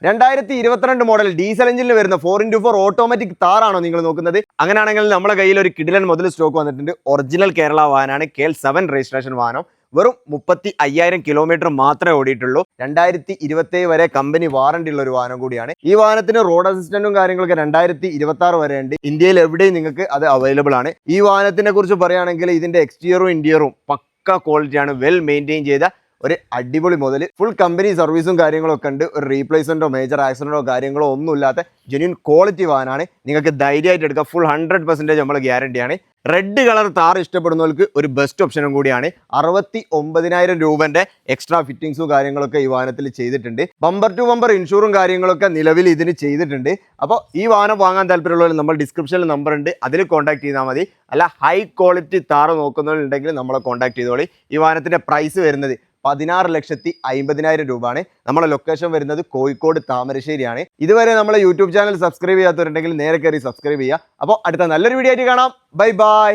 2022 model diesel എഞ്ചിനിൽ വരുന്ന 4x4 automatic താറാണോ നിങ്ങൾ നോക്കുന്നത്? അങ്ങനെയാണെങ്കിൽ നമ്മുടെ കയ്യിൽ ഒരു കിടിലൻ മുതൽ സ്റ്റോക്ക് വന്നിട്ടുണ്ട്. ഒറിജിനൽ കേരള വാഹനമാണ്. KL7 രജിസ്ട്രേഷൻ വാഹനം. വെറും 35,000 കിലോമീറ്റർ മാത്രമേ ഓടിയിട്ടുള്ളൂ. 2027 വരെ കമ്പനി വാറണ്ടി ഉള്ള ഒരു വാഹനം കൂടിയാണ്. ഈ വാഹനത്തിന് റോഡ് അസിസ്റ്റന്റും കാര്യങ്ങളൊക്കെ 2026 വരെ ഉണ്ട്. ഇന്ത്യയിൽ എവിടെയും നിങ്ങൾക്ക് അത് അവൈലബിൾ ആണ്. ഈ വാഹനത്തിനെ കുറിച്ച് പറയുകയാണെങ്കിൽ ഇതിന്റെ എക്സ്റ്റീരിയറും ഇന്റീരിയറും പക്ക ക്വാളിറ്റിയാണ്. വെൽ മെയിൻറ്റെയിൻ ചെയ്ത ഒരു അടിപൊളി മുതൽ. ഫുൾ കമ്പനി സർവീസും കാര്യങ്ങളൊക്കെ ഉണ്ട്. ഒരു റീപ്ലേസ്മെന്റോ മേജർ ആക്സിഡന്റോ കാര്യങ്ങളോ ഒന്നുമില്ലാത്ത ജെന്യൂൻ ക്വാളിറ്റി വാഹനമാണ്. നിങ്ങൾക്ക് ധൈര്യമായിട്ട് എടുക്കാം. ഫുൾ 100% നമ്മൾ ഗ്യാരണ്ടിയാണ്. റെഡ് കളർ താർ ഇഷ്ടപ്പെടുന്നവർക്ക് ഒരു ബെസ്റ്റ് ഓപ്ഷനും കൂടിയാണ്. 69,000 രൂപന്റെ എക്സ്ട്രാ ഫിറ്റിംഗ്സും കാര്യങ്ങളൊക്കെ ഈ വാഹനത്തിൽ ചെയ്തിട്ടുണ്ട്. ബമ്പർ ടു ബമ്പർ ഇൻഷൂറും കാര്യങ്ങളൊക്കെ നിലവിൽ ഇതിന് ചെയ്തിട്ടുണ്ട്. അപ്പോൾ ഈ വാഹനം വാങ്ങാൻ താല്പര്യമുള്ളവർ നമ്മൾ ഡിസ്ക്രിപ്ഷനിൽ നമ്പർ ഉണ്ട്, അതിൽ കോൺടാക്ട് ചെയ്താൽ മതി. അല്ല ഹൈ ക്വാളിറ്റി താറ് നോക്കുന്നവരുണ്ടെങ്കിൽ നമ്മളെ കോൺടാക്ട് ചെയ്തോളി. ഈ വാഹനത്തിന്റെ പ്രൈസ് വരുന്നത് 16,50,000 രൂപയാണ്. നമ്മളെ ലൊക്കേഷൻ വരുന്നത് കോഴിക്കോട് താമരശ്ശേരിയാണ്. ഇതുവരെ നമ്മളെ യൂട്യൂബ് ചാനൽ സബ്സ്ക്രൈബ് ചെയ്യാത്തവരുണ്ടെങ്കിൽ നേരെ കയറി സബ്സ്ക്രൈബ് ചെയ്യുക. അപ്പോൾ അടുത്ത നല്ലൊരു വീഡിയോ ആയിട്ട് കാണാം. Bye bye.